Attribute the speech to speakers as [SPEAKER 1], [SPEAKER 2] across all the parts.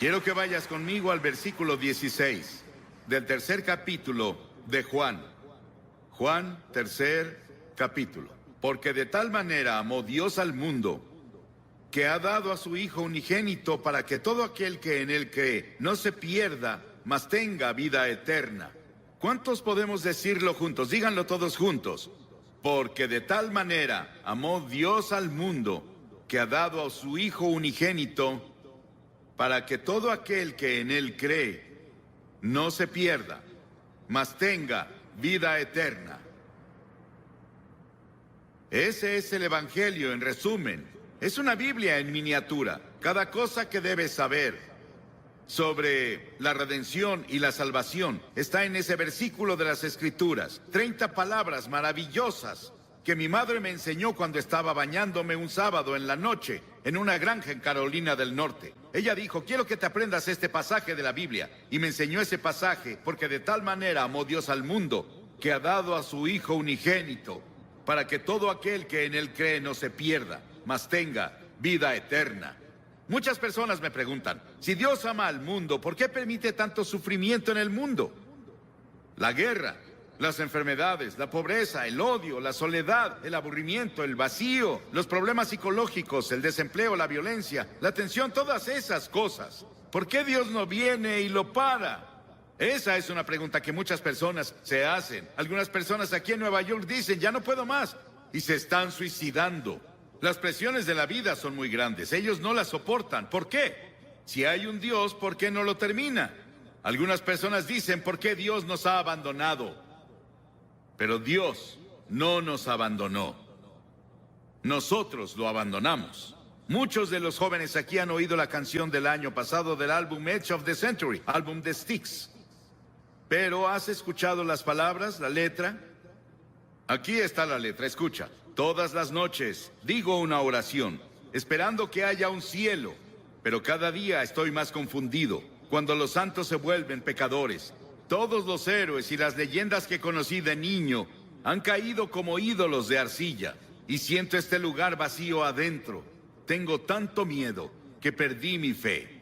[SPEAKER 1] Quiero que vayas conmigo al versículo 16 del tercer capítulo de Juan. Juan, tercer capítulo. Porque de tal manera amó Dios al mundo, que ha dado a su Hijo unigénito para que todo aquel que en él cree no se pierda, mas tenga vida eterna. ¿Cuántos podemos decirlo juntos? Díganlo todos juntos. Porque de tal manera amó Dios al mundo, que ha dado a su Hijo unigénito, para que todo aquel que en él cree no se pierda, mas tenga vida eterna. Ese es el Evangelio en resumen. Es una Biblia en miniatura. Cada cosa que debes saber sobre la redención y la salvación está en ese versículo de las Escrituras. 30 palabras maravillosas que mi madre me enseñó cuando estaba bañándome un sábado en la noche en una granja en Carolina del Norte. Ella dijo: quiero que te aprendas este pasaje de la Biblia. Y me enseñó ese pasaje porque de tal manera amó Dios al mundo, que ha dado a su Hijo unigénito, para que todo aquel que en él cree no se pierda, mas tenga vida eterna. Muchas personas me preguntan: si Dios ama al mundo, ¿por qué permite tanto sufrimiento en el mundo? La guerra, las enfermedades, la pobreza, el odio, la soledad, el aburrimiento, el vacío, los problemas psicológicos, el desempleo, la violencia, la tensión, todas esas cosas. ¿Por qué Dios no viene y lo para? Esa es una pregunta que muchas personas se hacen. Algunas personas aquí en Nueva York dicen: ya no puedo más, y se están suicidando. Las presiones de la vida son muy grandes. Ellos no las soportan. ¿Por qué? Si hay un Dios, ¿por qué no lo termina? Algunas personas dicen: ¿por qué Dios nos ha abandonado? Pero Dios no nos abandonó. Nosotros lo abandonamos. Muchos de los jóvenes aquí han oído la canción del año pasado del álbum Edge of the Century, álbum de Styx. Pero ¿has escuchado las palabras, la letra? Aquí está la letra, escucha. Todas las noches digo una oración, esperando que haya un cielo, pero cada día estoy más confundido, cuando los santos se vuelven pecadores. Todos los héroes y las leyendas que conocí de niño han caído como ídolos de arcilla, y siento este lugar vacío adentro. Tengo tanto miedo que perdí mi fe.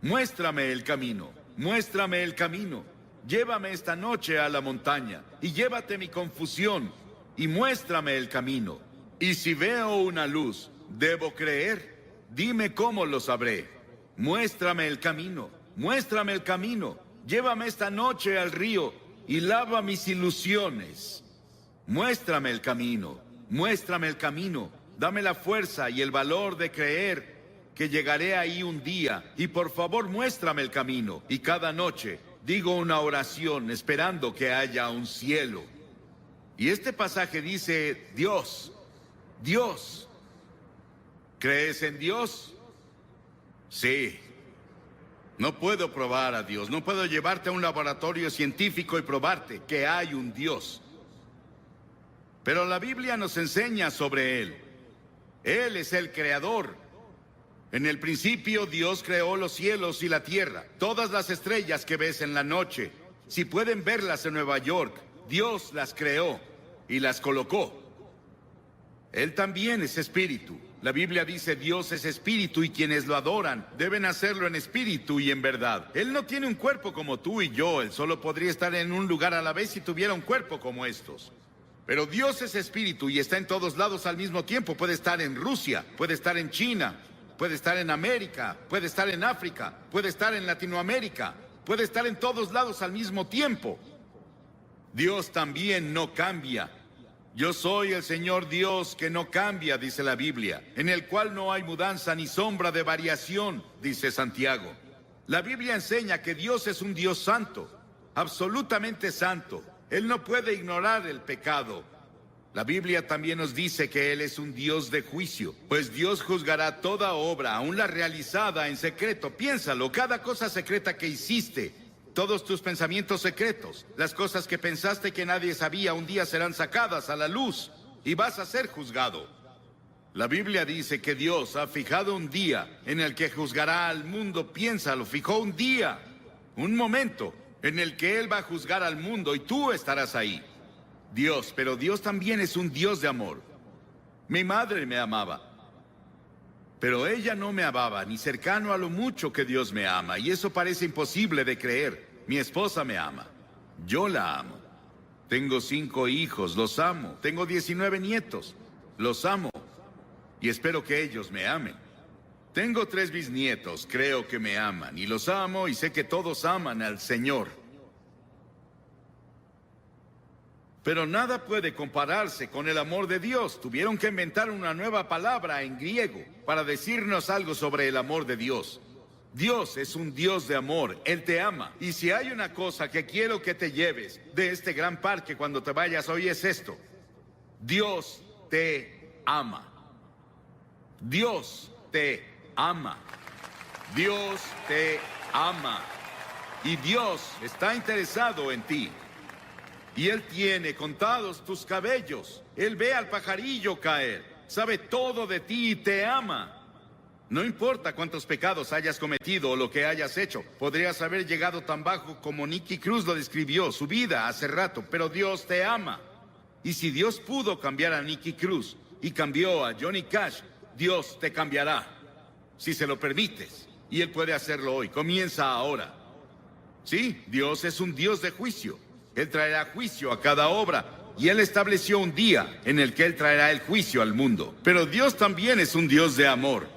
[SPEAKER 1] Muéstrame el camino, muéstrame el camino. Llévame esta noche a la montaña, y llévate mi confusión, y muéstrame el camino. Y si veo una luz, ¿debo creer? Dime cómo lo sabré. Muéstrame el camino, muéstrame el camino. Llévame esta noche al río y lava mis ilusiones. Muéstrame el camino, muéstrame el camino. Dame la fuerza y el valor de creer que llegaré ahí un día. Y por favor, muéstrame el camino. Y cada noche digo una oración esperando que haya un cielo. Y este pasaje dice: Dios, Dios. ¿Crees en Dios? Sí. No puedo probar a Dios, no puedo llevarte a un laboratorio científico y probarte que hay un Dios. Pero la Biblia nos enseña sobre Él. Él es el creador. En el principio Dios creó los cielos y la tierra, todas las estrellas que ves en la noche. Si pueden verlas en Nueva York, Dios las creó y las colocó. Él también es espíritu. La Biblia dice: Dios es espíritu y quienes lo adoran deben hacerlo en espíritu y en verdad. Él no tiene un cuerpo como tú y yo. Él solo podría estar en un lugar a la vez si tuviera un cuerpo como estos. Pero Dios es espíritu y está en todos lados al mismo tiempo. Puede estar en Rusia, puede estar en China, puede estar en América, puede estar en África, puede estar en Latinoamérica, puede estar en todos lados al mismo tiempo. Dios también no cambia. Yo soy el Señor Dios que no cambia, dice la Biblia, en el cual no hay mudanza ni sombra de variación, dice Santiago. La Biblia enseña que Dios es un Dios santo, absolutamente santo. Él no puede ignorar el pecado. La Biblia también nos dice que Él es un Dios de juicio, pues Dios juzgará toda obra, aun la realizada en secreto. Piénsalo, cada cosa secreta que hiciste, todos tus pensamientos secretos, las cosas que pensaste que nadie sabía, un día serán sacadas a la luz y vas a ser juzgado. La Biblia dice que Dios ha fijado un día en el que juzgará al mundo. Piénsalo, fijó un día, un momento en el que Él va a juzgar al mundo y tú estarás ahí. Dios, pero Dios también es un Dios de amor. Mi madre me amaba. Pero ella no me amaba, ni cercano a lo mucho que Dios me ama, y eso parece imposible de creer. Mi esposa me ama. Yo la amo. Tengo 5 hijos, los amo. Tengo 19 nietos, los amo. Y espero que ellos me amen. Tengo 3 bisnietos, creo que me aman, y los amo, y sé que todos aman al Señor. Pero nada puede compararse con el amor de Dios. Tuvieron que inventar una nueva palabra en griego para decirnos algo sobre el amor de Dios. Dios es un Dios de amor, Él te ama. Y si hay una cosa que quiero que te lleves de este gran parque cuando te vayas hoy es esto: Dios te ama. Dios te ama. Dios te ama. Y Dios está interesado en ti. Y Él tiene contados tus cabellos. Él ve al pajarillo caer. Sabe todo de ti y te ama. No importa cuántos pecados hayas cometido o lo que hayas hecho. Podrías haber llegado tan bajo como Nicky Cruz lo describió, su vida hace rato. Pero Dios te ama. Y si Dios pudo cambiar a Nicky Cruz y cambió a Johnny Cash, Dios te cambiará. Si se lo permites. Y Él puede hacerlo hoy. Comienza ahora. Sí, Dios es un Dios de juicio. Él traerá juicio a cada obra, y Él estableció un día en el que Él traerá el juicio al mundo. Pero Dios también es un Dios de amor.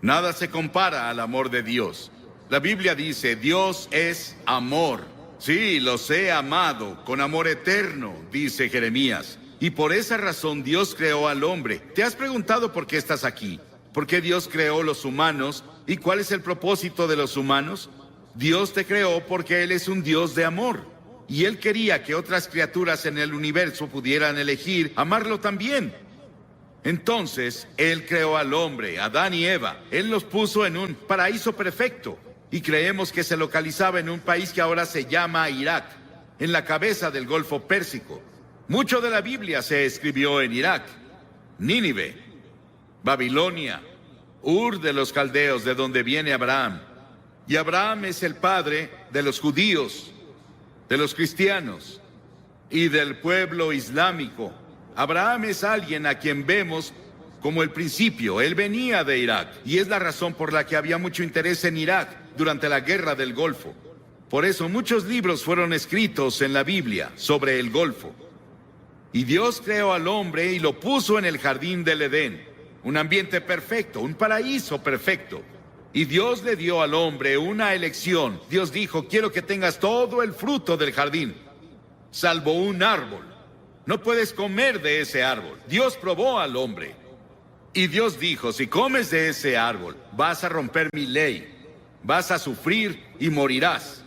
[SPEAKER 1] Nada se compara al amor de Dios. La Biblia dice, Dios es amor. Sí, los he amado con amor eterno, dice Jeremías. Y por esa razón Dios creó al hombre. ¿Te has preguntado por qué estás aquí? ¿Por qué Dios creó los humanos? ¿Y cuál es el propósito de los humanos? Dios te creó porque Él es un Dios de amor. Y Él quería que otras criaturas en el universo pudieran elegir amarlo también. Entonces, Él creó al hombre, Adán y Eva. Él los puso en un paraíso perfecto. Y creemos que se localizaba en un país que ahora se llama Irak, en la cabeza del Golfo Pérsico. Mucho de la Biblia se escribió en Irak, Nínive, Babilonia, Ur de los caldeos, de donde viene Abraham. Y Abraham es el padre de los judíos, de los cristianos y del pueblo islámico. Abraham es alguien a quien vemos como el principio. Él venía de Irak y es la razón por la que había mucho interés en Irak durante la guerra del Golfo. Por eso muchos libros fueron escritos en la Biblia sobre el Golfo. Y Dios creó al hombre y lo puso en el jardín del Edén, un ambiente perfecto, un paraíso perfecto. Y Dios le dio al hombre una elección. Dios dijo, quiero que tengas todo el fruto del jardín, salvo un árbol. No puedes comer de ese árbol. Dios probó al hombre. Y Dios dijo, si comes de ese árbol, vas a romper mi ley. Vas a sufrir y morirás.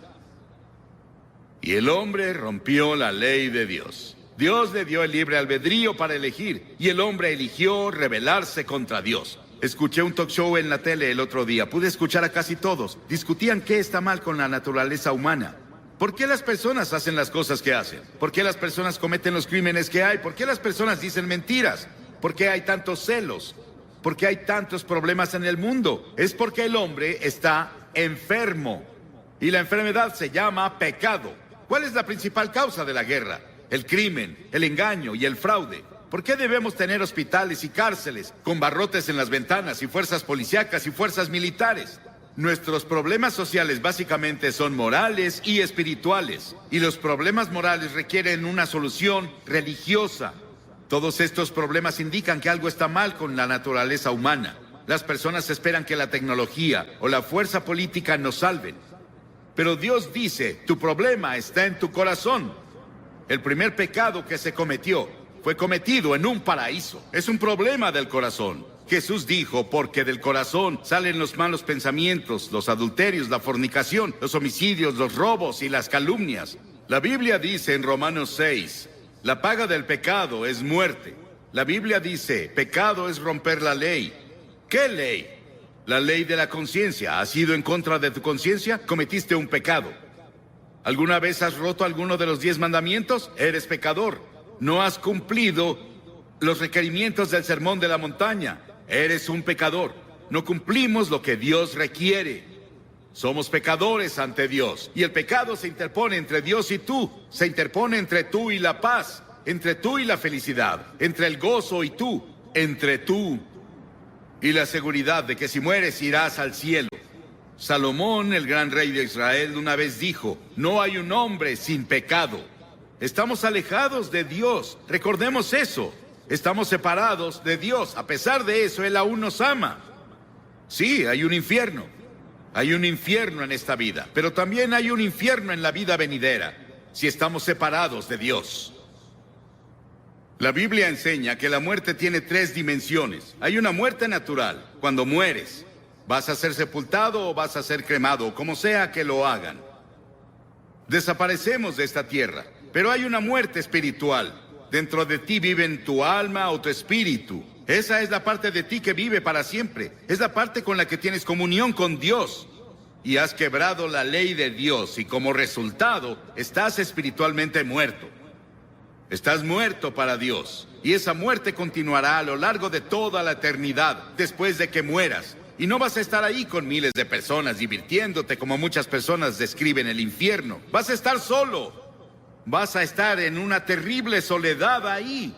[SPEAKER 1] Y el hombre rompió la ley de Dios. Dios le dio el libre albedrío para elegir. Y el hombre eligió rebelarse contra Dios. Escuché un talk show en la tele el otro día. Pude escuchar a casi todos. Discutían qué está mal con la naturaleza humana. ¿Por qué las personas hacen las cosas que hacen? ¿Por qué las personas cometen los crímenes que hay? ¿Por qué las personas dicen mentiras? ¿Por qué hay tantos celos? ¿Por qué hay tantos problemas en el mundo? Es porque el hombre está enfermo. Y la enfermedad se llama pecado. ¿Cuál es la principal causa de la guerra? El crimen, el engaño y el fraude. ¿Por qué debemos tener hospitales y cárceles con barrotes en las ventanas y fuerzas policíacas y fuerzas militares? Nuestros problemas sociales básicamente son morales y espirituales. Y los problemas morales requieren una solución religiosa. Todos estos problemas indican que algo está mal con la naturaleza humana. Las personas esperan que la tecnología o la fuerza política nos salven. Pero Dios dice, tu problema está en tu corazón. El primer pecado que se cometió fue cometido en un paraíso. Es un problema del corazón. Jesús dijo, porque del corazón salen los malos pensamientos, los adulterios, la fornicación, los homicidios, los robos y las calumnias. La Biblia dice en Romanos 6, la paga del pecado es muerte. La Biblia dice, pecado es romper la ley. ¿Qué ley? La ley de la conciencia. ¿Has ido en contra de tu conciencia? Cometiste un pecado. ¿Alguna vez has roto alguno de los 10 mandamientos? Eres pecador. No has cumplido los requerimientos del sermón de la montaña. Eres un pecador. No cumplimos lo que Dios requiere. Somos pecadores ante Dios. Y el pecado se interpone entre Dios y tú. Se interpone entre tú y la paz. Entre tú y la felicidad. Entre el gozo y tú. Entre tú y la seguridad de que si mueres irás al cielo. Salomón, el gran rey de Israel, una vez dijo: no hay un hombre sin pecado. Estamos alejados de Dios, recordemos eso. Estamos separados de Dios. A pesar de eso, Él aún nos ama. Sí, hay un infierno. Hay un infierno en esta vida, pero también hay un infierno en la vida venidera, si estamos separados de Dios. La Biblia enseña que la muerte tiene 3 dimensiones. Hay una muerte natural. Cuando mueres, vas a ser sepultado o vas a ser cremado, o como sea que lo hagan. Desaparecemos de esta tierra, pero hay una muerte espiritual. Dentro de ti viven tu alma o tu espíritu. Esa es la parte de ti que vive para siempre. Es la parte con la que tienes comunión con Dios. Y has quebrado la ley de Dios y como resultado estás espiritualmente muerto. Estás muerto para Dios. Y esa muerte continuará a lo largo de toda la eternidad después de que mueras. Y no vas a estar ahí con miles de personas divirtiéndote como muchas personas describen el infierno. Vas a estar solo. Vas a estar en una terrible soledad ahí.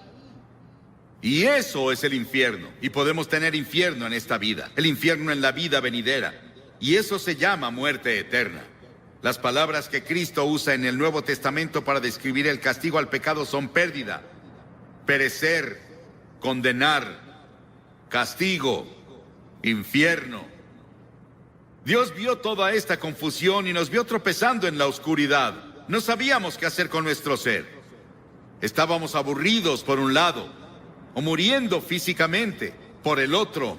[SPEAKER 1] Y eso es el infierno. Y podemos tener infierno en esta vida. El infierno en la vida venidera. Y eso se llama muerte eterna. Las palabras que Cristo usa en el Nuevo Testamento para describir el castigo al pecado son pérdida, perecer, condenar, castigo, infierno. Dios vio toda esta confusión y nos vio tropezando en la oscuridad. No sabíamos qué hacer con nuestro ser. Estábamos aburridos por un lado, o muriendo físicamente por el otro.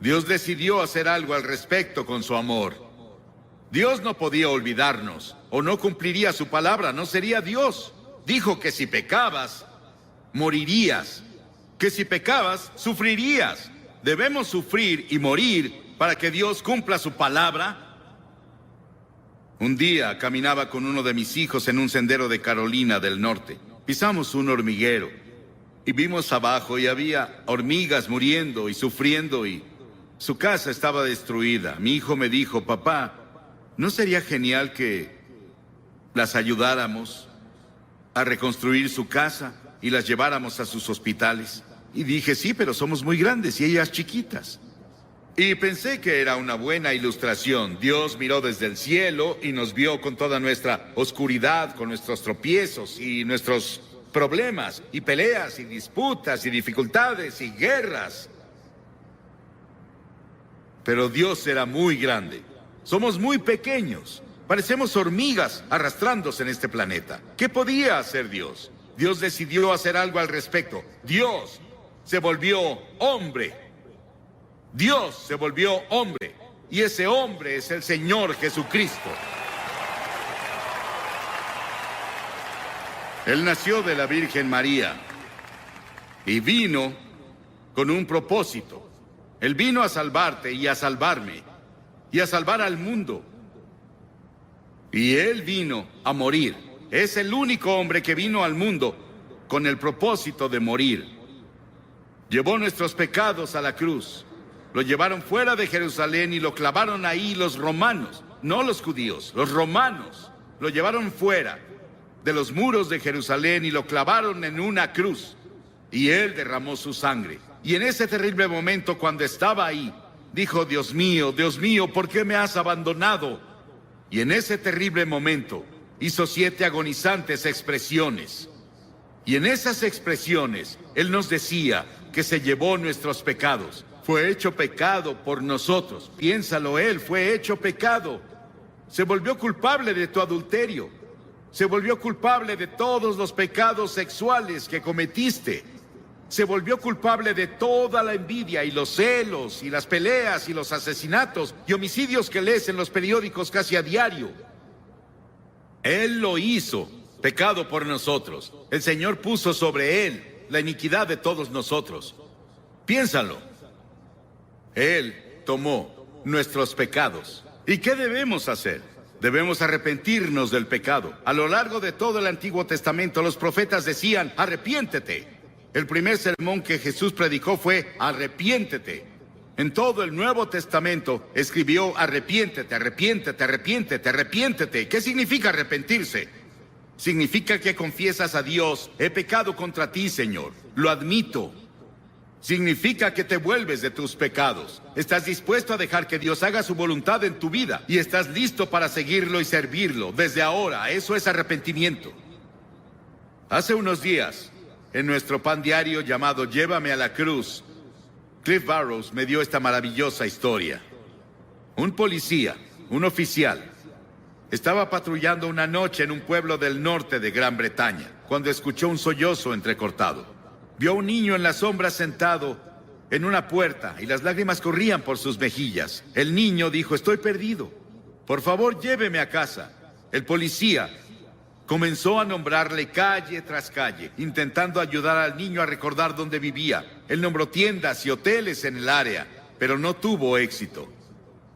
[SPEAKER 1] Dios decidió hacer algo al respecto con su amor. Dios no podía olvidarnos, o no cumpliría su palabra, no sería Dios. Dijo que si pecabas, morirías. Que si pecabas, sufrirías. ¿Debemos sufrir y morir para que Dios cumpla su palabra? Un día caminaba con uno de mis hijos en un sendero de Carolina del Norte. Pisamos un hormiguero y vimos abajo y había hormigas muriendo y sufriendo y su casa estaba destruida. Mi hijo me dijo: papá, ¿no sería genial que las ayudáramos a reconstruir su casa y las lleváramos a sus hospitales? Y dije: sí, pero somos muy grandes y ellas chiquitas. Y pensé que era una buena ilustración. Dios miró desde el cielo y nos vio con toda nuestra oscuridad, con nuestros tropiezos y nuestros problemas y peleas y disputas y dificultades y guerras. Pero Dios era muy grande. Somos muy pequeños. Parecemos hormigas arrastrándose en este planeta. ¿Qué podía hacer Dios? Dios decidió hacer algo al respecto. Dios se volvió hombre. Dios se volvió hombre. Y ese hombre es el Señor Jesucristo. Él nació de la Virgen María y vino con un propósito. Él vino a salvarte y a salvarme y a salvar al mundo. Y Él vino a morir. Es el único hombre que vino al mundo con el propósito de morir. Llevó nuestros pecados a la cruz. Lo llevaron fuera de Jerusalén y lo clavaron ahí los romanos, no los judíos, los romanos. Lo llevaron fuera de los muros de Jerusalén y lo clavaron en una cruz. Y Él derramó su sangre. Y en ese terrible momento, cuando estaba ahí, dijo: Dios mío, ¿por qué me has abandonado? Y en ese terrible momento hizo 7 agonizantes expresiones. Y en esas expresiones Él nos decía que se llevó nuestros pecados. Fue hecho pecado por nosotros. Piénsalo, Él fue hecho pecado. Se volvió culpable de tu adulterio. Se volvió culpable de todos los pecados sexuales que cometiste. Se volvió culpable de toda la envidia y los celos y las peleas y los asesinatos y homicidios que lees en los periódicos casi a diario. Él lo hizo, pecado por nosotros. El Señor puso sobre Él la iniquidad de todos nosotros. Piénsalo. Él tomó nuestros pecados. ¿Y qué debemos hacer? Debemos arrepentirnos del pecado. A lo largo de todo el Antiguo Testamento, los profetas decían: arrepiéntete. El primer sermón que Jesús predicó fue: arrepiéntete. En todo el Nuevo Testamento escribió: arrepiéntete, arrepiéntete, arrepiéntete, arrepiéntete. ¿Qué significa arrepentirse? Significa que confiesas a Dios: he pecado contra ti, Señor. Lo admito. Significa que te vuelves de tus pecados. Estás dispuesto a dejar que Dios haga su voluntad en tu vida y estás listo para seguirlo y servirlo. Desde ahora, eso es arrepentimiento. Hace unos días, en nuestro pan diario llamado Llévame a la Cruz, Cliff Barrows me dio esta maravillosa historia. Un policía, un oficial, estaba patrullando una noche en un pueblo del norte de Gran Bretaña, cuando escuchó un sollozo entrecortado. Vio a un niño en la sombra sentado en una puerta y las lágrimas corrían por sus mejillas. El niño dijo: estoy perdido. Por favor, lléveme a casa. El policía comenzó a nombrarle calle tras calle, intentando ayudar al niño a recordar dónde vivía. Él nombró tiendas y hoteles en el área, pero no tuvo éxito.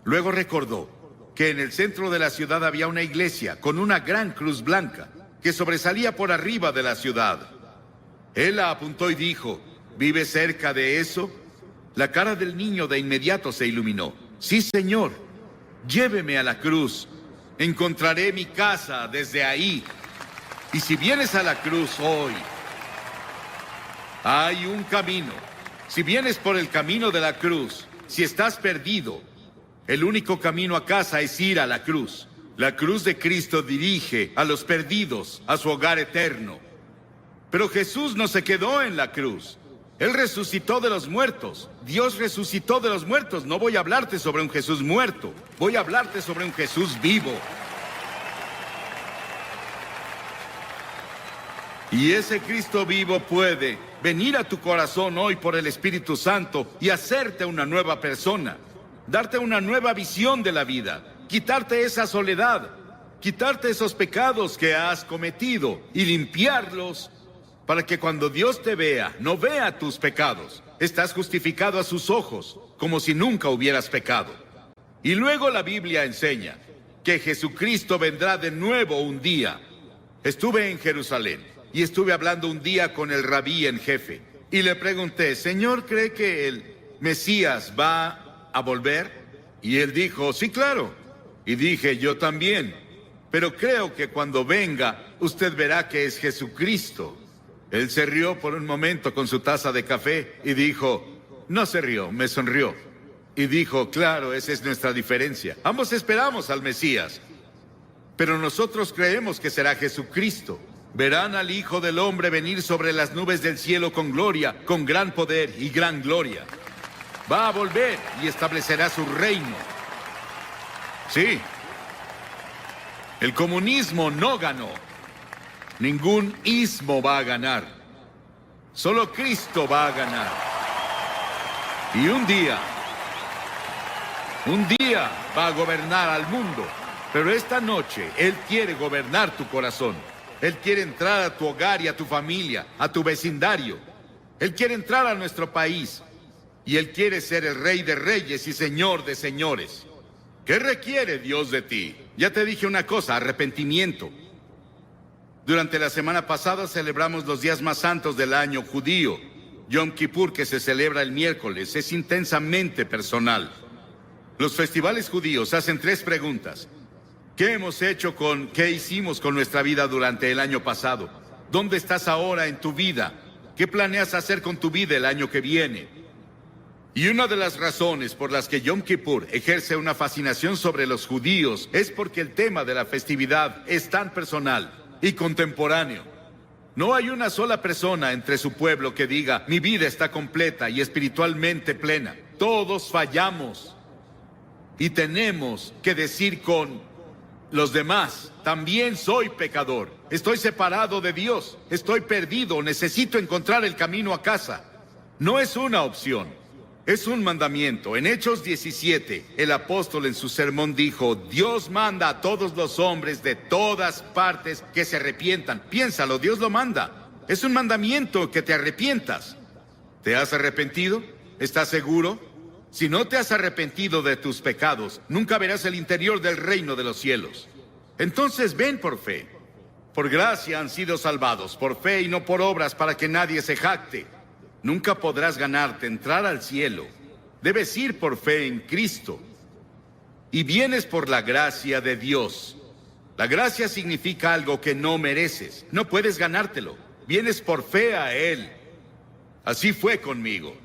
[SPEAKER 1] Luego recordó que en el centro de la ciudad había una iglesia con una gran cruz blanca que sobresalía por arriba de la ciudad. Él la apuntó y dijo: ¿vive cerca de eso? La cara del niño de inmediato se iluminó. Sí, señor, lléveme a la cruz. Encontraré mi casa desde ahí. Y si vienes a la cruz hoy, hay un camino. Si vienes por el camino de la cruz, si estás perdido, el único camino a casa es ir a la cruz. La cruz de Cristo dirige a los perdidos a su hogar eterno. Pero Jesús no se quedó en la cruz. Él resucitó de los muertos. Dios resucitó de los muertos. No voy a hablarte sobre un Jesús muerto. Voy a hablarte sobre un Jesús vivo. Y ese Cristo vivo puede venir a tu corazón hoy por el Espíritu Santo y hacerte una nueva persona. Darte una nueva visión de la vida. Quitarte esa soledad. Quitarte esos pecados que has cometido y limpiarlos, para que cuando Dios te vea, no vea tus pecados. Estás justificado a sus ojos, como si nunca hubieras pecado. Y luego la Biblia enseña que Jesucristo vendrá de nuevo un día. Estuve en Jerusalén y estuve hablando un día con el rabí en jefe. Y le pregunté: ¿Señor, cree que el Mesías va a volver? Y él dijo: sí, claro. Y dije: yo también. Pero creo que cuando venga, usted verá que es Jesucristo. Él se rió por un momento con su taza de café y dijo... No se rió, me sonrió. Y dijo: claro, esa es nuestra diferencia. Ambos esperamos al Mesías, pero nosotros creemos que será Jesucristo. Verán al Hijo del Hombre venir sobre las nubes del cielo con gloria, con gran poder y gran gloria. Va a volver y establecerá su reino. Sí. El comunismo no ganó. Ningún ismo va a ganar. Solo Cristo va a ganar. Y un día va a gobernar al mundo. Pero esta noche Él quiere gobernar tu corazón. Él quiere entrar a tu hogar y a tu familia, a tu vecindario. Él quiere entrar a nuestro país. Y Él quiere ser el Rey de Reyes y Señor de Señores. ¿Qué requiere Dios de ti? Ya te dije una cosa: arrepentimiento. Durante la semana pasada celebramos los días más santos del año judío. Yom Kippur, que se celebra el miércoles, es intensamente personal. Los festivales judíos hacen 3 preguntas. ¿Qué hicimos con nuestra vida durante el año pasado? ¿Dónde estás ahora en tu vida? ¿Qué planeas hacer con tu vida el año que viene? Y una de las razones por las que Yom Kippur ejerce una fascinación sobre los judíos es porque el tema de la festividad es tan personal y contemporáneo. No hay una sola persona entre su pueblo que diga: mi vida está completa y espiritualmente plena. Todos fallamos. Y tenemos que decir con los demás: también soy pecador. Estoy separado de Dios. Estoy perdido. Necesito encontrar el camino a casa. No es una opción. Es un mandamiento. En Hechos 17, el apóstol en su sermón dijo: Dios manda a todos los hombres de todas partes que se arrepientan. Piénsalo, Dios lo manda. Es un mandamiento que te arrepientas. ¿Te has arrepentido? ¿Estás seguro? Si no te has arrepentido de tus pecados, nunca verás el interior del reino de los cielos. Entonces ven por fe. Por gracia han sido salvados, por fe y no por obras, para que nadie se jacte. Nunca podrás ganarte entrar al cielo. Debes ir por fe en Cristo. Y vienes por la gracia de Dios. La gracia significa algo que no mereces. No puedes ganártelo. Vienes por fe a Él. Así fue conmigo.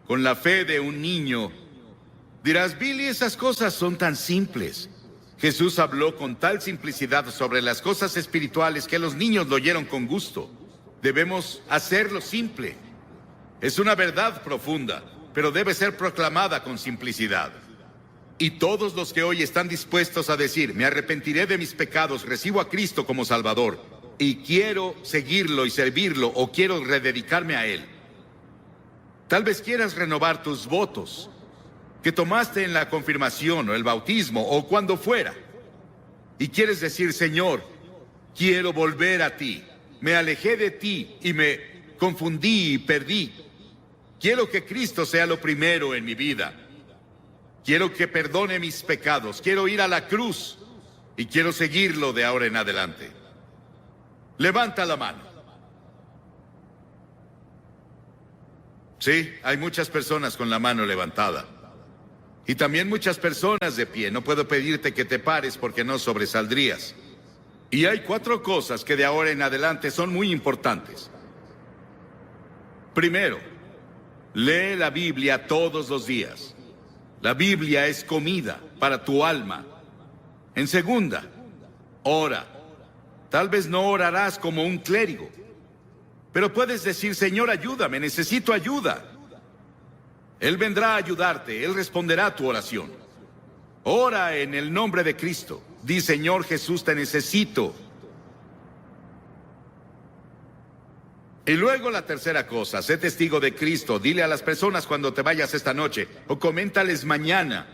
[SPEAKER 1] con la fe de un niño. Dirás, Billy, esas cosas son tan simples. Jesús habló con tal simplicidad sobre las cosas espirituales que los niños lo oyeron con gusto. Debemos hacerlo simple. Es una verdad profunda, pero debe ser proclamada con simplicidad. Y todos los que hoy están dispuestos a decir, me arrepentiré de mis pecados, recibo a Cristo como Salvador, y quiero seguirlo y servirlo, o quiero rededicarme a Él. Tal vez quieras renovar tus votos que tomaste en la confirmación o el bautismo o cuando fuera. Y quieres decir, Señor, quiero volver a ti. Me alejé de ti y me confundí y perdí. Quiero que Cristo sea lo primero en mi vida. Quiero que perdone mis pecados. Quiero ir a la cruz y quiero seguirlo de ahora en adelante. Levanta la mano. Sí, hay muchas personas con la mano levantada. Y también muchas personas de pie. No puedo pedirte que te pares porque no sobresaldrías. Y hay 4 cosas que de ahora en adelante son muy importantes. Primero, lee la Biblia todos los días. La Biblia es comida para tu alma. En segunda, ora. Tal vez no orarás como un clérigo, pero puedes decir, Señor, ayúdame, necesito ayuda. Él vendrá a ayudarte, Él responderá a tu oración. Ora en el nombre de Cristo. Di, Señor Jesús, te necesito. Y luego la tercera cosa, sé testigo de Cristo. Dile a las personas cuando te vayas esta noche, o coméntales mañana,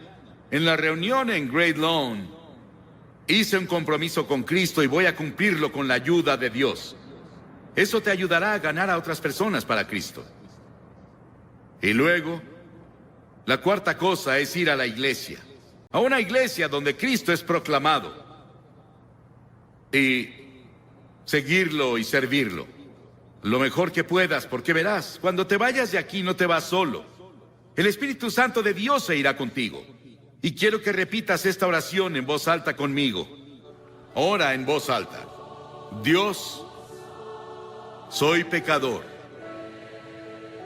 [SPEAKER 1] en la reunión en Great Lawn, hice un compromiso con Cristo y voy a cumplirlo con la ayuda de Dios. Eso te ayudará a ganar a otras personas para Cristo. Y luego, la cuarta cosa es ir a la iglesia. A una iglesia donde Cristo es proclamado. Y seguirlo y servirlo. Lo mejor que puedas, porque verás, cuando te vayas de aquí no te vas solo. El Espíritu Santo de Dios se irá contigo. Y quiero que repitas esta oración en voz alta conmigo. Ora en voz alta. Dios, soy pecador.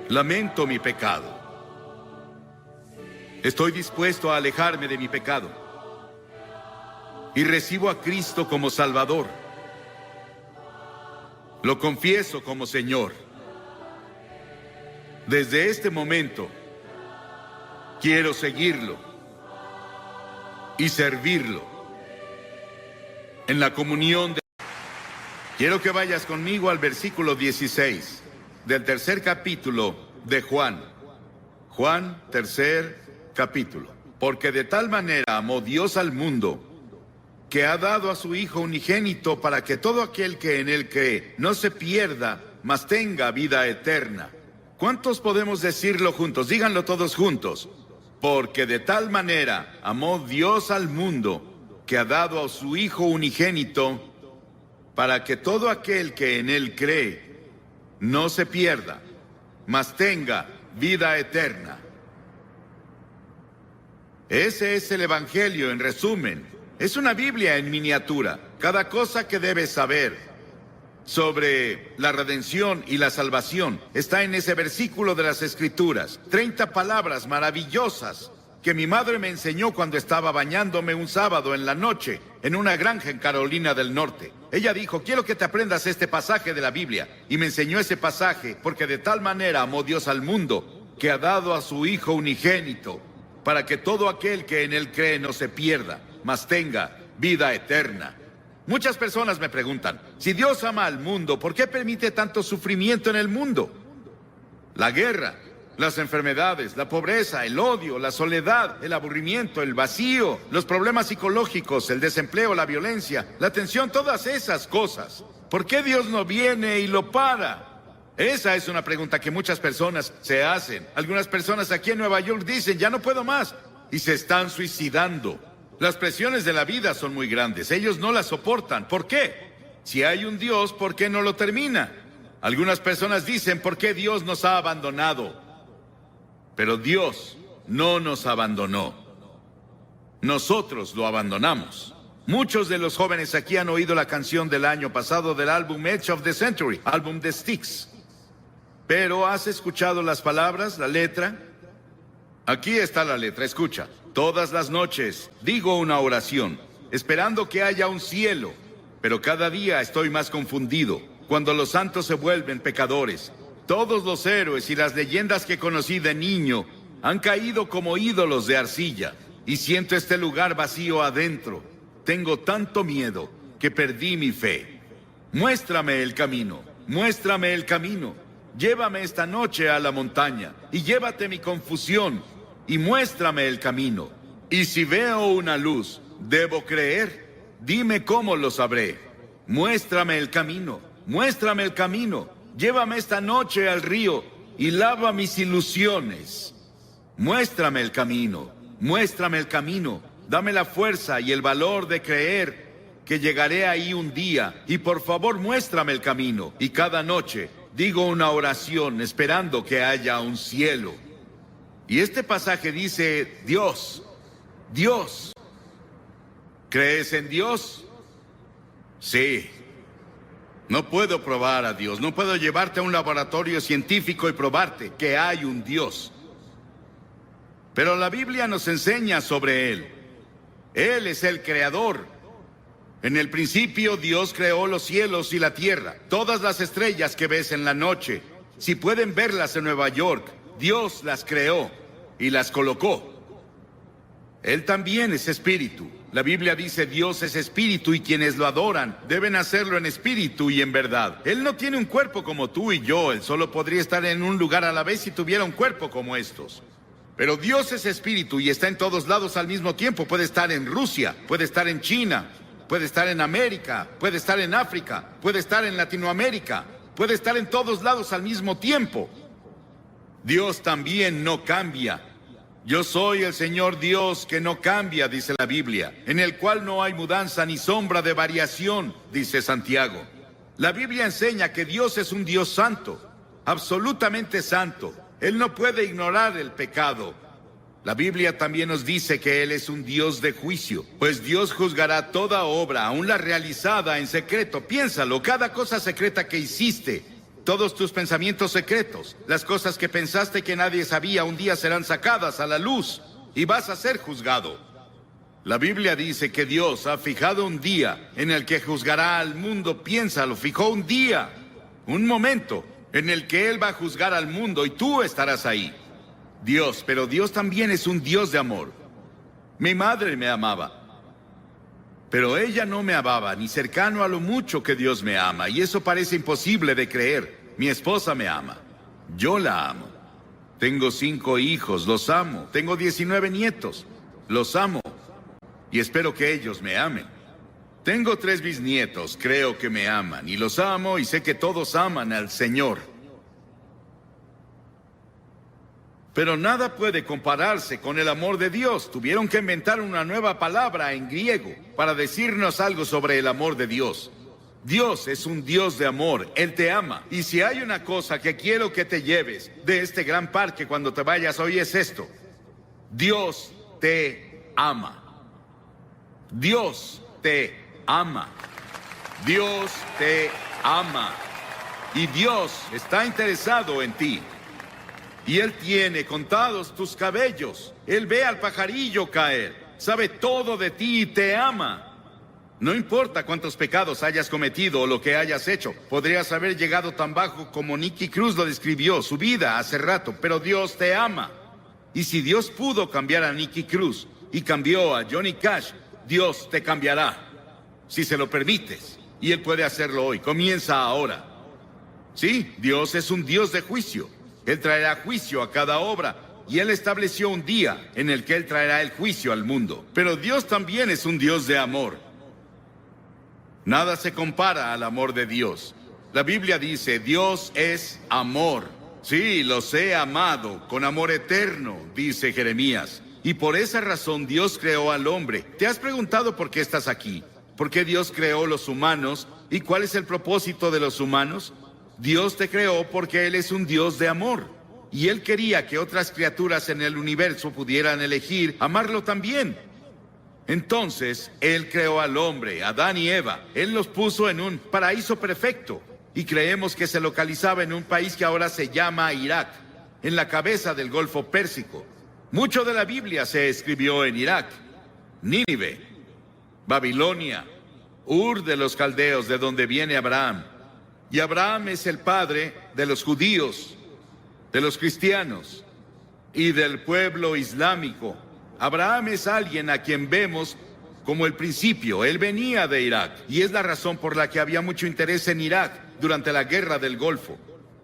[SPEAKER 1] Lamento mi pecado. Estoy dispuesto a alejarme de mi pecado. Y recibo a Cristo como Salvador. Lo confieso como Señor. Desde este momento, quiero seguirlo y servirlo en la comunión de... Quiero que vayas conmigo al versículo 16 del 3er capítulo de Juan. Juan, 3er capítulo. Porque de tal manera amó Dios al mundo, que ha dado a su Hijo unigénito para que todo aquel que en Él cree no se pierda, mas tenga vida eterna. ¿Cuántos podemos decirlo juntos? Díganlo todos juntos. Porque de tal manera amó Dios al mundo, que ha dado a su Hijo unigénito, para que todo aquel que en Él cree no se pierda, mas tenga vida eterna. Ese es el Evangelio en resumen. Es una Biblia en miniatura. Cada cosa que debes saber sobre la redención y la salvación está en ese versículo de las Escrituras. 30 palabras maravillosas que mi madre me enseñó cuando estaba bañándome un sábado en la noche en una granja en Carolina del Norte. Ella dijo, quiero que te aprendas este pasaje de la Biblia. Y me enseñó ese pasaje porque de tal manera amó Dios al mundo que ha dado a su Hijo unigénito para que todo aquel que en Él cree no se pierda, mas tenga vida eterna. Muchas personas me preguntan, si Dios ama al mundo, ¿por qué permite tanto sufrimiento en el mundo? La guerra, las enfermedades, la pobreza, el odio, la soledad, el aburrimiento, el vacío, los problemas psicológicos, el desempleo, la violencia, la tensión, todas esas cosas. ¿Por qué Dios no viene y lo para? Esa es una pregunta que muchas personas se hacen. Algunas personas aquí en Nueva York dicen, ya no puedo más, y se están suicidando. Las presiones de la vida son muy grandes, ellos no las soportan. ¿Por qué? Si hay un Dios, ¿por qué no lo termina? Algunas personas dicen, ¿por qué Dios nos ha abandonado? Pero Dios no nos abandonó. Nosotros lo abandonamos. Muchos de los jóvenes aquí han oído la canción del año pasado del álbum Edge of the Century, álbum de Styx. Pero ¿has escuchado las palabras, la letra? Aquí está la letra, escucha. Todas las noches digo una oración, esperando que haya un cielo, pero cada día estoy más confundido. Cuando los santos se vuelven pecadores, todos los héroes y las leyendas que conocí de niño han caído como ídolos de arcilla, y siento este lugar vacío adentro. Tengo tanto miedo que perdí mi fe. Muéstrame el camino, muéstrame el camino. Llévame esta noche a la montaña y llévate mi confusión y muéstrame el camino. Y si veo una luz, ¿debo creer? Dime cómo lo sabré. Muéstrame el camino, muéstrame el camino. Llévame esta noche al río y lava mis ilusiones. Muéstrame el camino, muéstrame el camino. Dame la fuerza y el valor de creer que llegaré ahí un día. Y por favor, muéstrame el camino. Y cada noche digo una oración esperando que haya un cielo. Y este pasaje dice, Dios, Dios. ¿Crees en Dios? Sí. No puedo probar a Dios, no puedo llevarte a un laboratorio científico y probarte que hay un Dios. Pero la Biblia nos enseña sobre Él. Él es el creador. En el principio Dios creó los cielos y la tierra, todas las estrellas que ves en la noche. Si pueden verlas en Nueva York, Dios las creó y las colocó. Él también es espíritu. La Biblia dice Dios es espíritu y quienes lo adoran deben hacerlo en espíritu y en verdad. Él no tiene un cuerpo como tú y yo. Él solo podría estar en un lugar a la vez si tuviera un cuerpo como estos. Pero Dios es espíritu y está en todos lados al mismo tiempo. Puede estar en Rusia, puede estar en China, puede estar en América, puede estar en África, puede estar en Latinoamérica, puede estar en todos lados al mismo tiempo. Dios también no cambia. Yo soy el Señor Dios que no cambia, dice la Biblia, en el cual no hay mudanza ni sombra de variación, dice Santiago. La Biblia enseña que Dios es un Dios santo, absolutamente santo. Él no puede ignorar el pecado. La Biblia también nos dice que Él es un Dios de juicio, pues Dios juzgará toda obra, aun la realizada en secreto. Piénsalo, cada cosa secreta que hiciste, todos tus pensamientos secretos, las cosas que pensaste que nadie sabía, un día serán sacadas a la luz y vas a ser juzgado. La Biblia dice que Dios ha fijado un día en el que juzgará al mundo. Piénsalo, fijó un día, un momento en el que Él va a juzgar al mundo y tú estarás ahí. Dios, pero Dios también es un Dios de amor. Mi madre me amaba, pero ella no me amaba ni cercano a lo mucho que Dios me ama, y eso parece imposible de creer. Mi esposa me ama, yo la amo. Tengo 5 hijos, los amo. Tengo 19 nietos, los amo, y espero que ellos me amen. Tengo 3 bisnietos, creo que me aman, y los amo, y sé que todos aman al Señor. Pero nada puede compararse con el amor de Dios. Tuvieron que inventar una nueva palabra en griego para decirnos algo sobre el amor de Dios. Dios es un Dios de amor, Él te ama. Y si hay una cosa que quiero que te lleves de este gran parque cuando te vayas hoy es esto: Dios te ama. Dios te ama. Dios te ama. Y Dios está interesado en ti. Y Él tiene contados tus cabellos. Él ve al pajarillo caer. Sabe todo de ti y te ama. No importa cuántos pecados hayas cometido o lo que hayas hecho. Podrías haber llegado tan bajo como Nicky Cruz lo describió, su vida hace rato. Pero Dios te ama. Y si Dios pudo cambiar a Nicky Cruz y cambió a Johnny Cash, Dios te cambiará. Si se lo permites. Y Él puede hacerlo hoy. Comienza ahora. Sí, Dios es un Dios de juicio. Él traerá juicio a cada obra, y Él estableció un día en el que Él traerá el juicio al mundo. Pero Dios también es un Dios de amor. Nada se compara al amor de Dios. La Biblia dice, Dios es amor. Sí, los he amado con amor eterno, dice Jeremías. Y por esa razón Dios creó al hombre. ¿Te has preguntado por qué estás aquí? ¿Por qué Dios creó los humanos? ¿Y cuál es el propósito de los humanos? Dios te creó porque Él es un Dios de amor. Y Él quería que otras criaturas en el universo pudieran elegir amarlo también. Entonces, Él creó al hombre, Adán y Eva. Él los puso en un paraíso perfecto. Y creemos que se localizaba en un país que ahora se llama Irak, en la cabeza del Golfo Pérsico. Mucho de la Biblia se escribió en Irak, Nínive, Babilonia, Ur de los caldeos, de donde viene Abraham. Y Abraham es el padre de los judíos, de los cristianos y del pueblo islámico. Abraham es alguien a quien vemos como el principio. Él venía de Irak y es la razón por la que había mucho interés en Irak durante la Guerra del Golfo.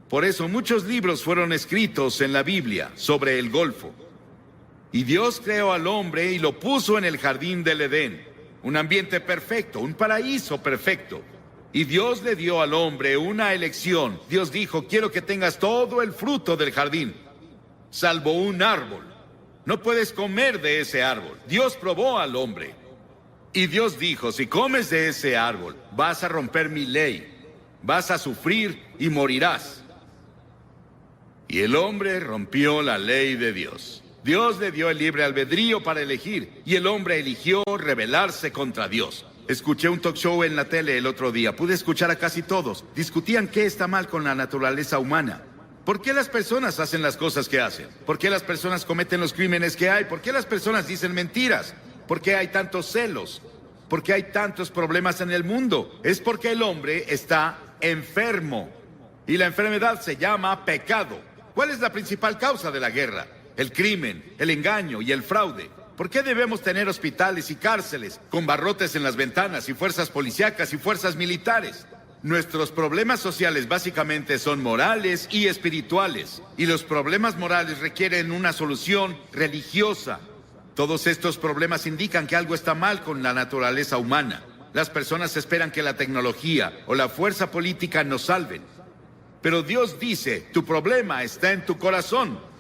[SPEAKER 1] Por eso muchos libros fueron escritos en la Biblia sobre el Golfo. Y Dios creó al hombre y lo puso en el jardín del Edén, un ambiente perfecto, un paraíso perfecto. Y Dios le dio al hombre una elección. Dios dijo: quiero que tengas todo el fruto del jardín, salvo un árbol. No puedes comer de ese árbol. Dios probó al hombre. Y Dios dijo: si comes de ese árbol, vas a romper mi ley, vas a sufrir y morirás. Y el hombre rompió la ley de Dios. Dios le dio el libre albedrío para elegir, y el hombre eligió rebelarse contra Dios. Escuché un talk show en la tele el otro día. Pude escuchar a casi todos. Discutían qué está mal con la naturaleza humana. ¿Por qué las personas hacen las cosas que hacen? ¿Por qué las personas cometen los crímenes que hay? ¿Por qué las personas dicen mentiras? ¿Por qué hay tantos celos? ¿Por qué hay tantos problemas en el mundo? Es porque el hombre está enfermo. Y la enfermedad se llama pecado. ¿Cuál es la principal causa de la guerra? El crimen, el engaño y el fraude. ¿Por qué debemos tener hospitales y cárceles con barrotes en las ventanas y fuerzas policíacas y fuerzas militares? Nuestros problemas sociales básicamente son morales y espirituales. Y los problemas morales requieren una solución religiosa. Todos estos problemas indican que algo está mal con la naturaleza humana. Las personas esperan que la tecnología o la fuerza política nos salven. Pero Dios dice: tu problema está en tu corazón.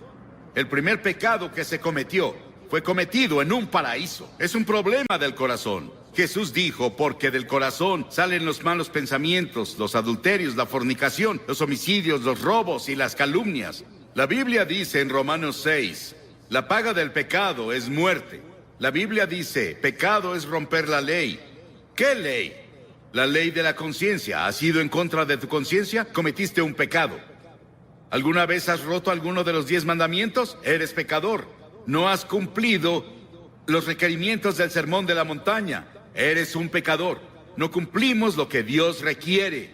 [SPEAKER 1] El primer pecado que se cometió fue cometido en un paraíso. Es un problema del corazón. Jesús dijo: porque del corazón salen los malos pensamientos, los adulterios, la fornicación, los homicidios, los robos y las calumnias. La Biblia dice en Romanos 6, la paga del pecado es muerte. La Biblia dice: pecado es romper la ley. ¿Qué ley? La ley de la conciencia. ¿Has ido en contra de tu conciencia? Cometiste un pecado. ¿Alguna vez has roto alguno de los 10 mandamientos? Eres pecador. No has cumplido los requerimientos del sermón de la montaña. Eres un pecador. No cumplimos lo que Dios requiere.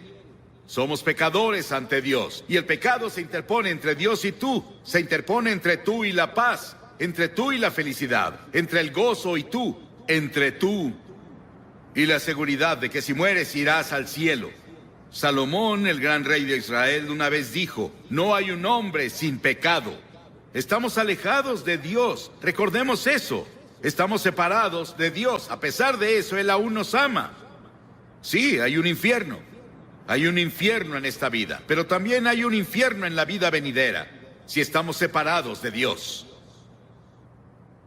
[SPEAKER 1] Somos pecadores ante Dios. Y el pecado se interpone entre Dios y tú. Se interpone entre tú y la paz, entre tú y la felicidad, entre el gozo y tú, entre tú y la seguridad de que si mueres irás al cielo. Salomón, el gran rey de Israel, una vez dijo: no hay un hombre sin pecado. Estamos alejados de Dios. Recordemos eso. Estamos separados de Dios. A pesar de eso, Él aún nos ama. Sí, hay un infierno. Hay un infierno en esta vida. Pero también hay un infierno en la vida venidera, si estamos separados de Dios.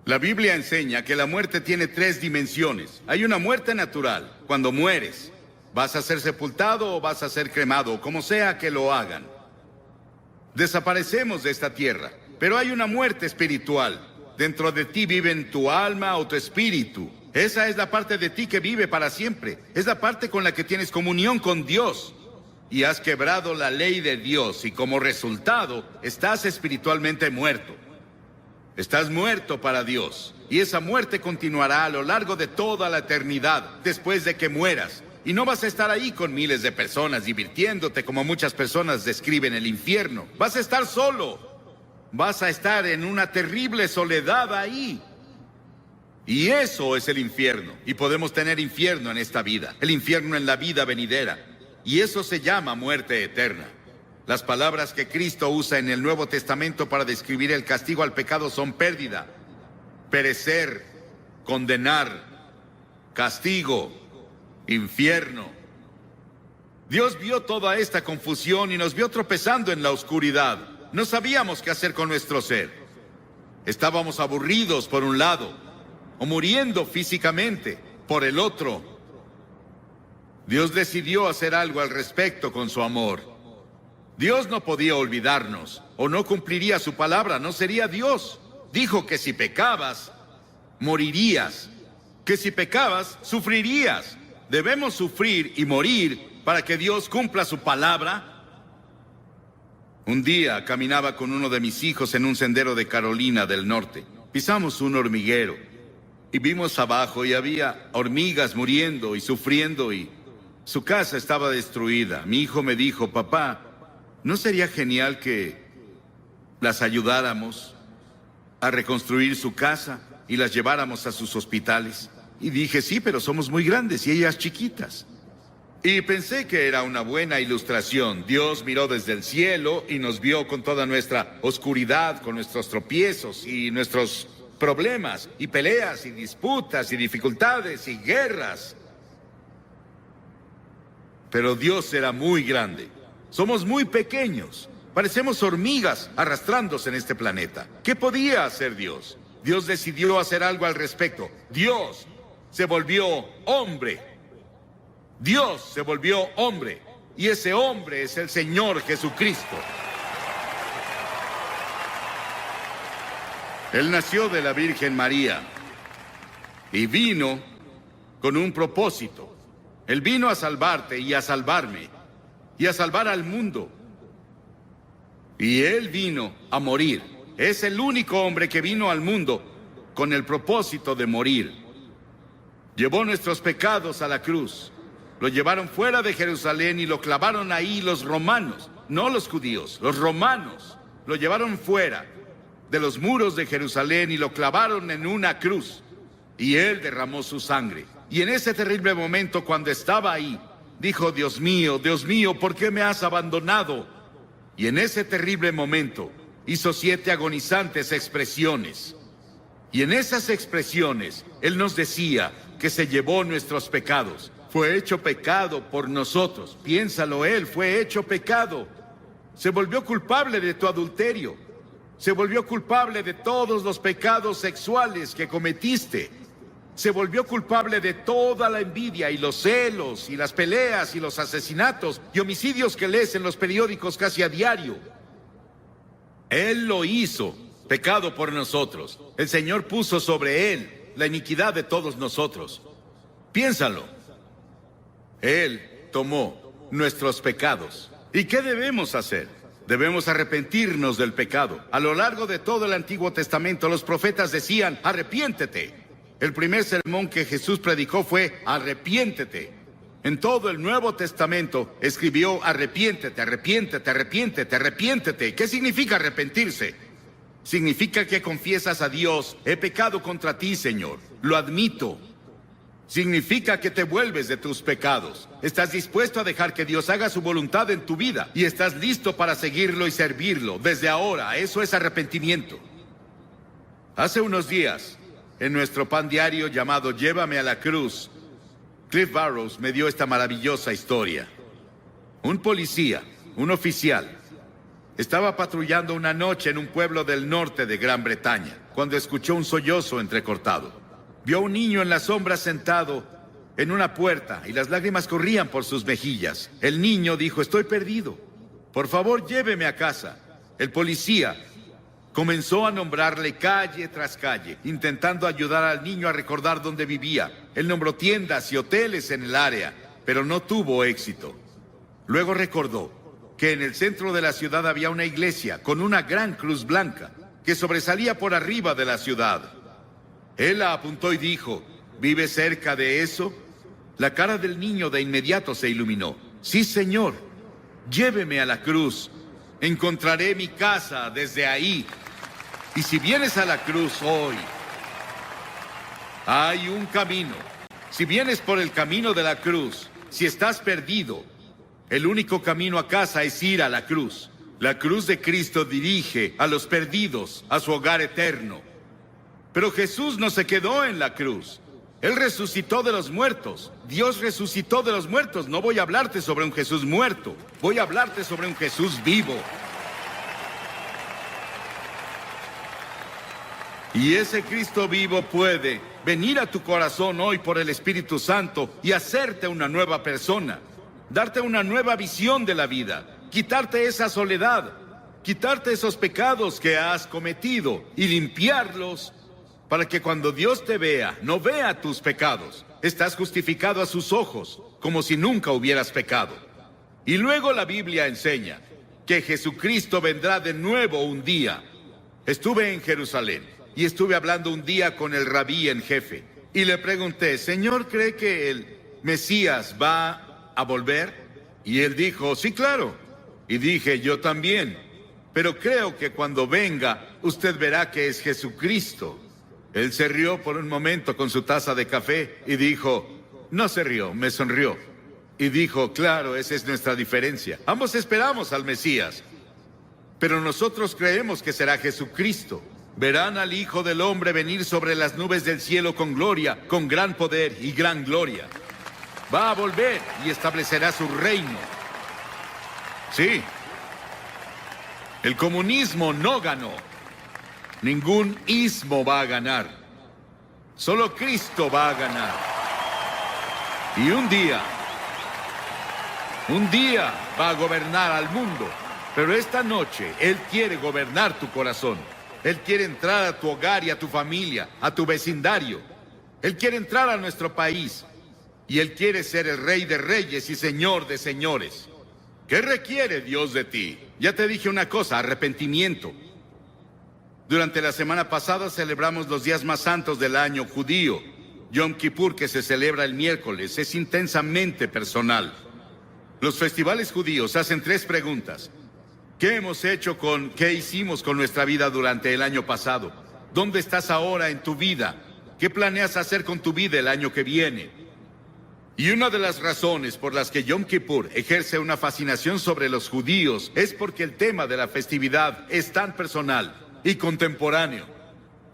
[SPEAKER 1] La Biblia enseña que la muerte tiene 3 dimensiones. Hay una muerte natural. Cuando mueres, vas a ser sepultado o vas a ser cremado, como sea que lo hagan. Desaparecemos de esta tierra. Pero hay una muerte espiritual. Dentro de ti viven tu alma o tu espíritu. Esa es la parte de ti que vive para siempre. Es la parte con la que tienes comunión con Dios. Y has quebrado la ley de Dios y como resultado estás espiritualmente muerto. Estás muerto para Dios. Y esa muerte continuará a lo largo de toda la eternidad después de que mueras. Y no vas a estar ahí con miles de personas divirtiéndote como muchas personas describen el infierno. Vas a estar solo. Vas a estar en una terrible soledad ahí. Y eso es el infierno. Y podemos tener infierno en esta vida, el infierno en la vida venidera. Y eso se llama muerte eterna. Las palabras que Cristo usa en el Nuevo Testamento para describir el castigo al pecado son pérdida, perecer, condenar, castigo, infierno. Dios vio toda esta confusión y nos vio tropezando en la oscuridad. No sabíamos qué hacer con nuestro ser. Estábamos aburridos por un lado, o muriendo físicamente por el otro. Dios decidió hacer algo al respecto con su amor. Dios no podía olvidarnos, o no cumpliría su palabra, no sería Dios. Dijo que si pecabas, morirías. Que si pecabas, sufrirías. Debemos sufrir y morir para que Dios cumpla su palabra. Un día caminaba con uno de mis hijos en un sendero de Carolina del Norte. Pisamos un hormiguero y vimos abajo y había hormigas muriendo y sufriendo y su casa estaba destruida. Mi hijo me dijo, papá, ¿no sería genial que las ayudáramos a reconstruir su casa y las lleváramos a sus hospitales? Y dije, sí, pero somos muy grandes y ellas chiquitas. Y pensé que era una buena ilustración. Dios miró desde el cielo y nos vio con toda nuestra oscuridad, con nuestros tropiezos y nuestros problemas, y peleas, y disputas, y dificultades, y guerras. Pero Dios era muy grande. Somos muy pequeños. Parecemos hormigas arrastrándose en este planeta. ¿Qué podía hacer Dios? Dios decidió hacer algo al respecto. Dios se volvió hombre. Dios se volvió hombre, y ese hombre es el Señor Jesucristo. Él nació de la Virgen María y vino con un propósito. Él vino a salvarte y a salvarme y a salvar al mundo. Y Él vino a morir. Es el único hombre que vino al mundo con el propósito de morir. Llevó nuestros pecados a la cruz. Lo llevaron fuera de Jerusalén y lo clavaron ahí los romanos, no los judíos, los romanos. Lo llevaron fuera de los muros de Jerusalén y lo clavaron en una cruz. Y Él derramó su sangre. Y en ese terrible momento, cuando estaba ahí, dijo, Dios mío, ¿por qué me has abandonado? Y en ese terrible momento hizo 7 agonizantes expresiones. Y en esas expresiones, Él nos decía que se llevó nuestros pecados. Fue hecho pecado por nosotros. Piénsalo, Él fue hecho pecado. Se volvió culpable de tu adulterio. Se volvió culpable de todos los pecados sexuales que cometiste. Se volvió culpable de toda la envidia y los celos y las peleas y los asesinatos y homicidios que lees en los periódicos casi a diario. Él lo hizo, pecado por nosotros. El Señor puso sobre Él la iniquidad de todos nosotros. Piénsalo. Él tomó nuestros pecados. ¿Y qué debemos hacer? Debemos arrepentirnos del pecado. A lo largo de todo el Antiguo Testamento, los profetas decían, arrepiéntete. El primer sermón que Jesús predicó fue, arrepiéntete. En todo el Nuevo Testamento escribió, arrepiéntete, arrepiéntete, arrepiéntete, arrepiéntete. ¿Qué significa arrepentirse? Significa que confiesas a Dios, he pecado contra ti, Señor. Lo admito. Significa que te vuelves de tus pecados. Estás dispuesto a dejar que Dios haga su voluntad en tu vida y estás listo para seguirlo y servirlo desde ahora. Eso es arrepentimiento. Hace unos días, en nuestro pan diario llamado Llévame a la Cruz, Cliff Barrows me dio esta maravillosa historia. Un policía, un oficial, estaba patrullando una noche en un pueblo del norte de Gran Bretaña, cuando escuchó un sollozo entrecortado. Vio a un niño en la sombra sentado en una puerta y las lágrimas corrían por sus mejillas. El niño dijo, estoy perdido. Por favor, lléveme a casa. El policía comenzó a nombrarle calle tras calle, intentando ayudar al niño a recordar dónde vivía. Él nombró tiendas y hoteles en el área, pero no tuvo éxito. Luego recordó que en el centro de la ciudad había una iglesia con una gran cruz blanca que sobresalía por arriba de la ciudad. Él la apuntó y dijo, ¿vive cerca de eso? La cara del niño de inmediato se iluminó. Sí, señor, lléveme a la cruz. Encontraré mi casa desde ahí. Y si vienes a la cruz hoy, hay un camino. Si vienes por el camino de la cruz, si estás perdido, el único camino a casa es ir a la cruz. La cruz de Cristo dirige a los perdidos a su hogar eterno. Pero Jesús no se quedó en la cruz. Él resucitó de los muertos. Dios resucitó de los muertos. No voy a hablarte sobre un Jesús muerto. Voy a hablarte sobre un Jesús vivo. Y ese Cristo vivo puede venir a tu corazón hoy por el Espíritu Santo y hacerte una nueva persona. Darte una nueva visión de la vida. Quitarte esa soledad. Quitarte esos pecados que has cometido y limpiarlos para que cuando Dios te vea, no vea tus pecados. Estás justificado a sus ojos, como si nunca hubieras pecado. Y luego la Biblia enseña que Jesucristo vendrá de nuevo un día. Estuve en Jerusalén y estuve hablando un día con el rabí en jefe. Y le pregunté, Señor, ¿cree que el Mesías va a volver? Y él dijo, sí, claro. Y dije, yo también. Pero creo que cuando venga, usted verá que es Jesucristo. Él se rió por un momento con su taza de café y dijo, no se rió, me sonrió. Y dijo, claro, esa es nuestra diferencia. Ambos esperamos al Mesías, pero nosotros creemos que será Jesucristo. Verán al Hijo del Hombre venir sobre las nubes del cielo con gloria, con gran poder y gran gloria. Va a volver y establecerá su reino. Sí. El comunismo no ganó. Ningún ismo va a ganar. Solo Cristo va a ganar. Y un día va a gobernar al mundo. Pero esta noche, Él quiere gobernar tu corazón. Él quiere entrar a tu hogar y a tu familia, a tu vecindario. Él quiere entrar a nuestro país. Y Él quiere ser el Rey de Reyes y Señor de Señores. ¿Qué requiere Dios de ti? Ya te dije una cosa, arrepentimiento. Durante la semana pasada celebramos los días más santos del año judío. Yom Kippur, que se celebra el miércoles, es intensamente personal. Los festivales judíos hacen 3 preguntas. ¿Qué hicimos con nuestra vida durante el año pasado? ¿Dónde estás ahora en tu vida? ¿Qué planeas hacer con tu vida el año que viene? Y una de las razones por las que Yom Kippur ejerce una fascinación sobre los judíos es porque el tema de la festividad es tan personal y contemporáneo.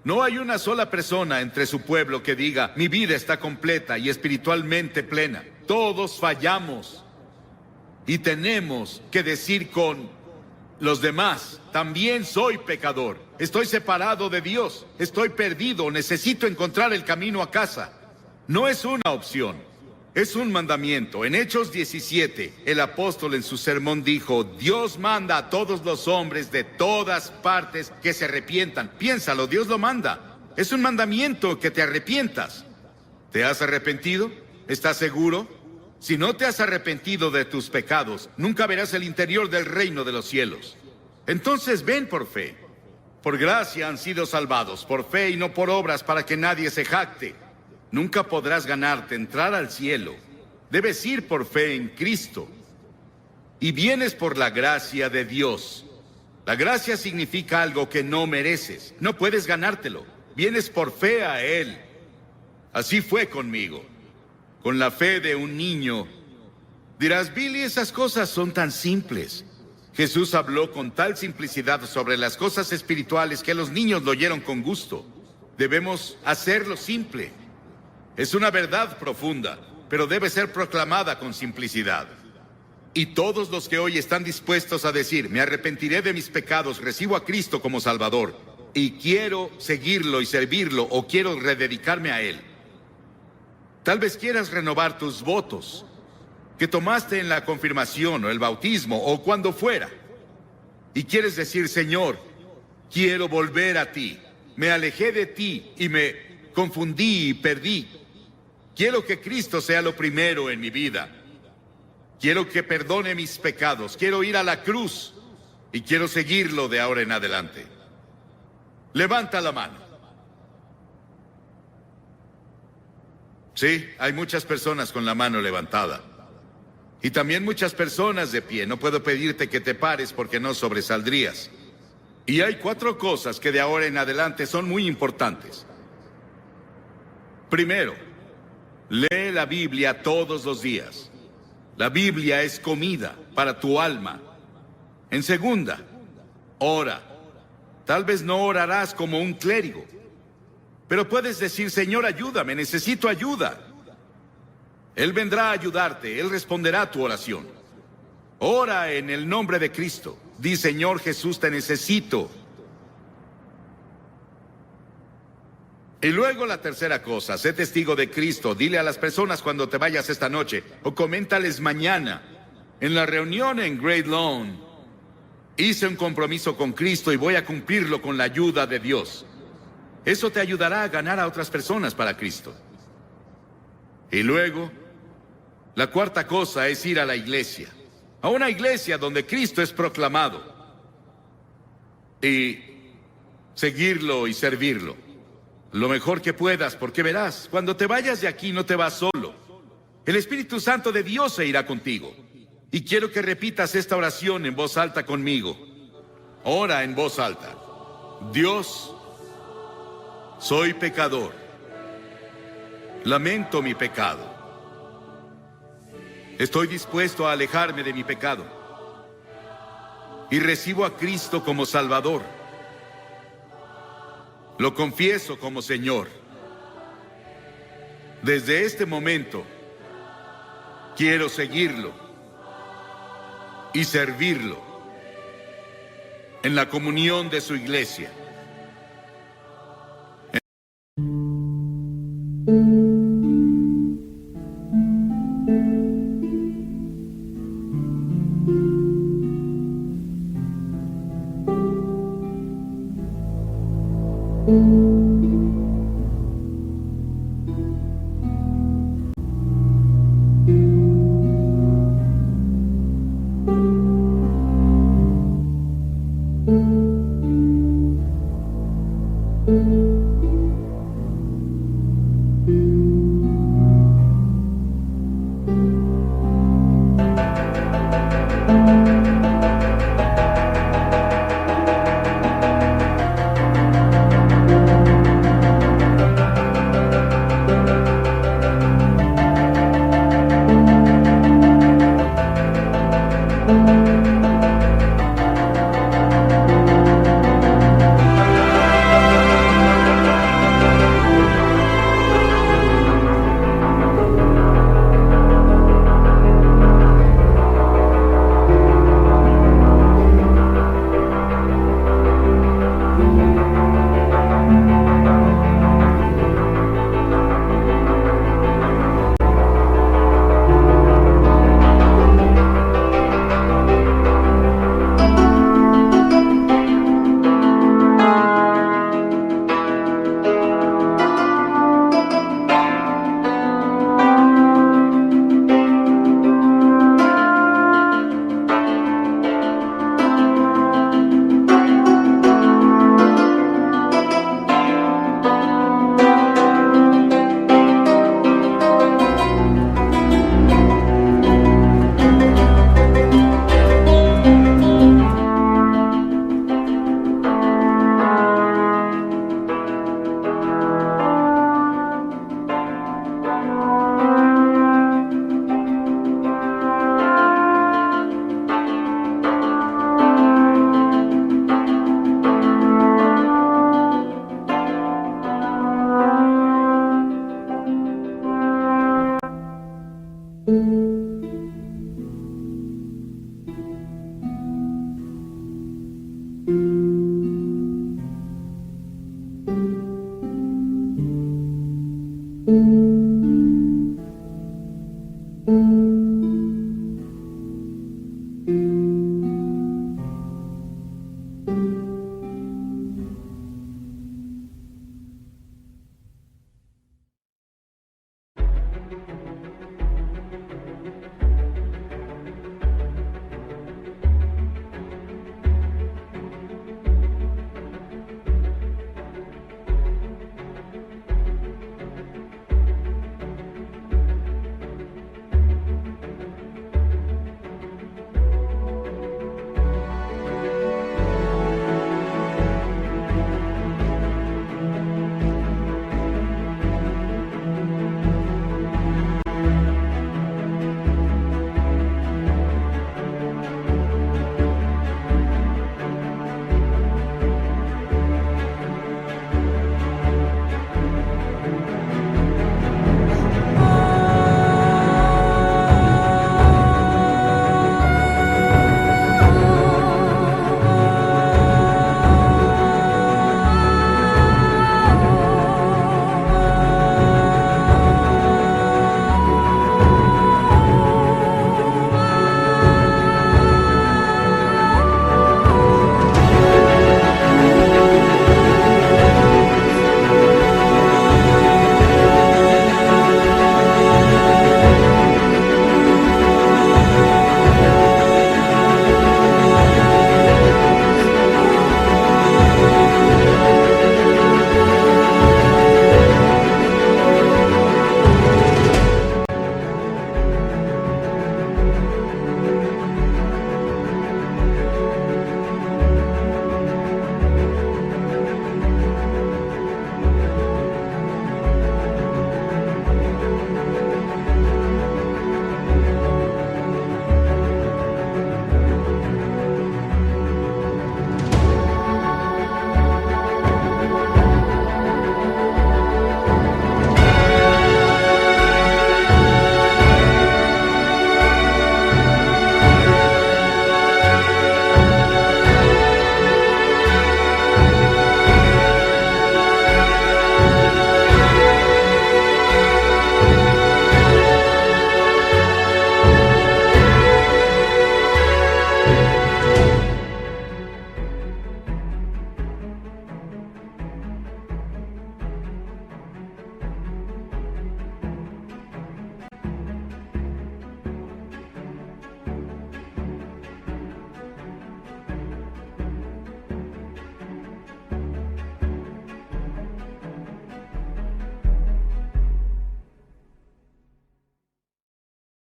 [SPEAKER 1] No hay una sola persona entre su pueblo que diga, mi vida está completa y espiritualmente plena. Todos fallamos. Y tenemos que decir con los demás, también soy pecador. Estoy separado de Dios. Estoy perdido. Necesito encontrar el camino a casa. No es una opción. Es un mandamiento. En Hechos 17, el apóstol en su sermón dijo, Dios manda a todos los hombres de todas partes que se arrepientan. Piénsalo, Dios lo manda. Es un mandamiento que te arrepientas. ¿Te has arrepentido? ¿Estás seguro? Si no te has arrepentido de tus pecados, nunca verás el interior del reino de los cielos. Entonces ven por fe. Por gracia han sido salvados, por fe y no por obras, para que nadie se jacte. Nunca podrás ganarte entrar al cielo. Debes ir por fe en Cristo. Y vienes por la gracia de Dios. La gracia significa algo que no mereces. No puedes ganártelo. Vienes por fe a Él. Así fue conmigo. Con la fe de un niño. Dirás, Billy, esas cosas son tan simples. Jesús habló con tal simplicidad sobre las cosas espirituales que los niños lo oyeron con gusto. Debemos hacerlo simple. Es una verdad profunda, pero debe ser proclamada con simplicidad. Y todos los que hoy están dispuestos a decir, me arrepentiré de mis pecados, recibo a Cristo como Salvador, y quiero seguirlo y servirlo, o quiero rededicarme a Él. Tal vez quieras renovar tus votos, que tomaste en la confirmación o el bautismo, o cuando fuera. Y quieres decir, Señor, quiero volver a ti. Me alejé de ti y me confundí y perdí. Quiero que Cristo sea lo primero en mi vida. Quiero que perdone mis pecados. Quiero ir a la cruz y quiero seguirlo de ahora en adelante. Levanta la mano. Sí, hay muchas personas con la mano levantada. Y también muchas personas de pie. No puedo pedirte que te pares porque no sobresaldrías. Y hay 4 cosas que de ahora en adelante son muy importantes. Primero, lee la Biblia todos los días. La Biblia es comida para tu alma. En segunda, ora. Tal vez no orarás como un clérigo, pero puedes decir, Señor, ayúdame, necesito ayuda. Él vendrá a ayudarte, Él responderá a tu oración. Ora en el nombre de Cristo. Di, Señor Jesús, te necesito. Y luego la tercera cosa, sé testigo de Cristo. Dile a las personas cuando te vayas esta noche, o coméntales mañana, en la reunión en Great Lawn, hice un compromiso con Cristo y voy a cumplirlo con la ayuda de Dios. Eso te ayudará a ganar a otras personas para Cristo. Y luego, la cuarta cosa es ir a la iglesia. A una iglesia donde Cristo es proclamado. Y seguirlo y servirlo. Lo mejor que puedas, porque verás, cuando te vayas de aquí no te vas solo. El Espíritu Santo de Dios se irá contigo. Y quiero que repitas esta oración en voz alta conmigo. Ora en voz alta. Dios, soy pecador. Lamento mi pecado. Estoy dispuesto a alejarme de mi pecado. Y recibo a Cristo como Salvador. Lo confieso como Señor. Desde este momento, quiero seguirlo y servirlo en la comunión de su iglesia.